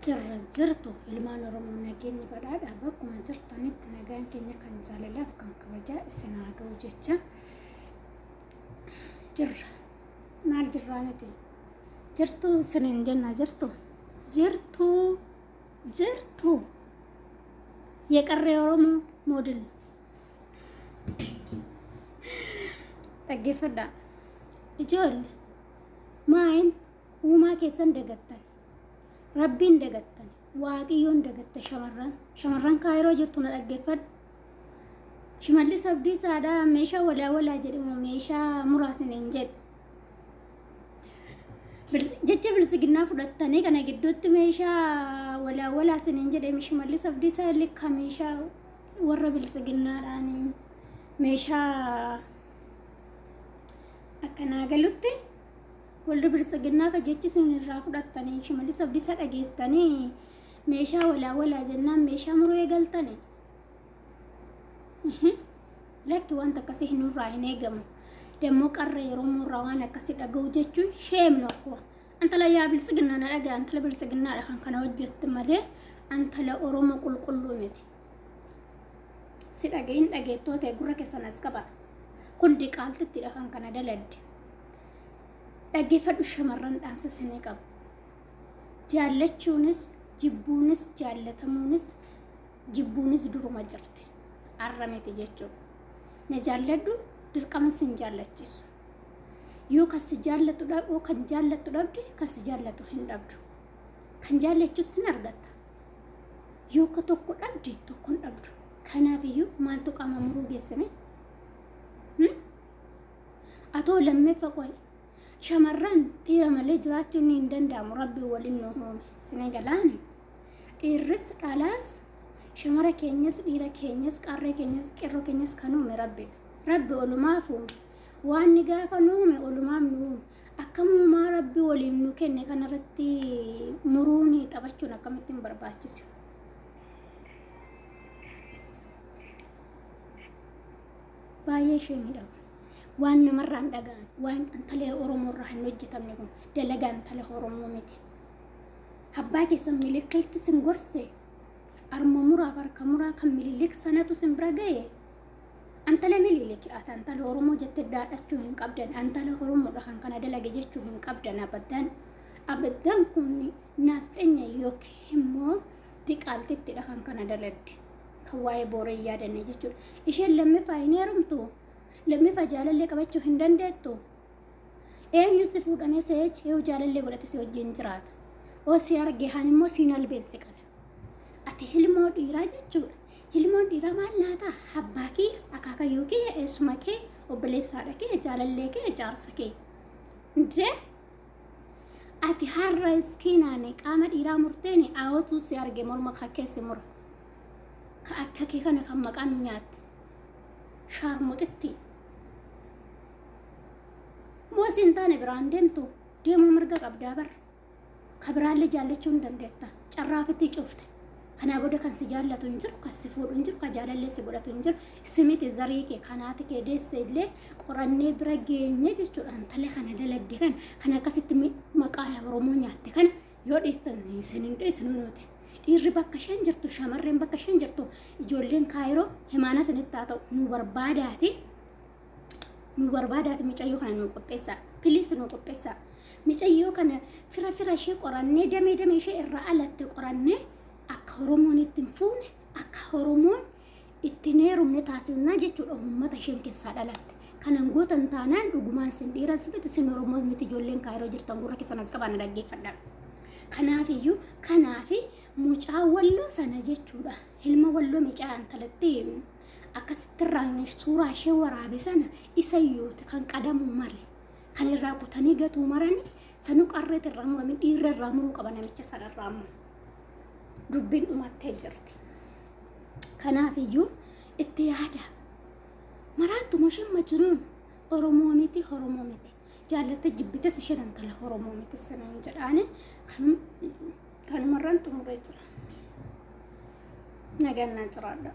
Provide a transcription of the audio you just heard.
jirtu ilmaan oromoo nageenya badhaadhaa bakkuma jirtanitti nagaan keenya kan jaalalaaf kan kabajaa isin haa ga'u jecha jirra. Maal jirraa nuti? Jirtu isiniin jenna jirtu የቀረ ኦሮሞ ሞዴል ጠገፈዳ እጆል ማይን ውማ keessan dagattan rabbiin dagattan waaqiyyoon dagatta shamarran kaayiroo jirtu na dhaggeeffadhu. Shimallis Abdiisaadhaa meeshaa walaa jedhamu meeshaa muraasiniin jedhu jecha bilisiginnaa fudhattanii kana gidduutti meeshaa walaa siniin jedhame Shimallis Abdiisaa likka meeshaa warra bilisiginnaadhaan meeshaa akkanaa galutti walda bilisiginnaa ka jechi isin irraa fudhattanii Shimallis Abdiisaa dhageessanii meeshaa walaa jennaan meeshaa muruu eegaltanii lakki wanta akkasii hin irraa hin eegamu. Demmoo qarra yeroo murraa waan akkasii dhaga'u jechuun sheemnu akkuma antala yaa bilisiginnaa na dhagaa antala bilisiginnaadha kan kana hojjette malee antala oromoo qulqulluu miti. Si dhagayin dhageettoo ta'e gurra keessan as qaba. Kun diqaaltittidha kan kana daladde. Dhaggeeffadhu shamarran dhaamsa sinii qabu. Jaallachuunis jibbuunis jaallatamuunis jibbuunis duruma jirti. Arrameti jechuudha. Na jaalladhu dirqama sin jaallachiisu. Yoo kas jaallatu dhaboo kan jaallatu dhabde kas jaallatu hin dhabdu. Kan jaallachuus sin argata. Yoo ka tokko dhabde tokkon dhabdu. Kanaafiyyuu maaltu qaama muruu geessame? Atoo lammeeffa qoy. Shamarran dhiira malee jiraachuun hin danda'amu rabbi waliin nu uume. Sinee galaani. Dhiirris dhalaas shamara keenyas dhiira keenyas qarree keenyas qeerroo keenyas kan uume rabbi. Rabbi olumaaf uume. Waan ni gaafa nu uume olumaaf nu uume. Akkamumaa rabbi waliin nu kenne kanarratti muruuni taphachuun akkamittiin barbaachisu. Baay'ee ishee miidhagu. Waan namarraan dhagaan waan antalee Oromoo irraa hin hojjetamne kun dalagaa antalee Oromoo miti. Abbaa keessan miliikilti sin gorse arma muraaf harka muraa kan mililik sanatu sin bira ga'e. Antala mililiki antala Oromoo jette daadhachuu hin qabdan antala Oromoodha kan kana dalage jechuu hin qabdan abaddan kun nafxenya yookiin immoo diqaaltittidha kan kana daladde kan waa'ee booree yaadanne jechuudha. Isheen lammiffaa hin heerumtu lammiffaa jaalallee qabachuu hin dandeettu. Eenyu si fuudhamee seechi yoo jaalallee godhate si wajjin jiraata. Oo si arge haan immoo siin albeensi qaba. Ati hilmoo dhiiraa jechuudha. Hilmoon dhiiraa maal laata? Abbaa kee, akaakayyuu kee, eessuma kee, obboleessaadha kee, jaalallee kee, jaarsa kee. Ndee ati har'a iskiinaani qaama dhiiraa murteeni aawwatuu si arge morma kakkeessi mura. Ka akka kee kana kan maqaan nyaatte. Shaarmuxitti. Moo siin taane biraan deemtu deemuu mirga qabdaa bara. Ka biraallee jaallachuu hin dandeetta. Carraafitti cufte. Kana booda kan si jaallatu hin jiru, kan si fuudhu hin jiru, kan jaalallee si godhatu hin jiru. Simiti zarii kee kanaati kee deesse illee qorannee bira geenye jechuudha. Antalee kana daladde kan akkasitti maqaa Oromoo nyaatte kana yoo dhiistan isin hin dhiisnu nuti. Dhiirri bakka isheen jirtu, shamarreen bakka isheen jirtu, ijoolleen kaayiroo himaana sanitti haa ta'u nu barbaadaati micayyoo kana nu qopheessaa. Piliis nu qopheessaa. Micayyoo kana fira ishee qorannee damee ishee irraa alatte qorannee akka Oromoon ittiin fuune akka Oromoon ittiin heerumne taasisnaa jechuudha. Uummata isheen keessaa dhalatte. Kanan gootan taanaan dhugumaan sin dhiiras miti sin Oromoos miti ijoolleen kaayiroo jirtan gurra keessan as qabaan dhaggeeffadha. Kanaafiyyuu kanaafi mucaa walloo sana jechuudha. Ilma walloo mucaa antalatti akkasitti irraan suuraa ishee waraabe sana isayyuuti kan qadamu male. Kan irraa kutanii gatuu marani sanuu qarreet irraa murame dhiirra irraa muruu qaba namicha sanarraa ammoo. Dubbiin dhumattee jirti. Kanaafiyyuu itti yaada. Maraatuma isheen majnuun Oromoo miti. Jaallatte jibbites isheen antala Oromoo miti sanaan jedhaani kanumarraan xumuree jira. Nagannaa jiraadha.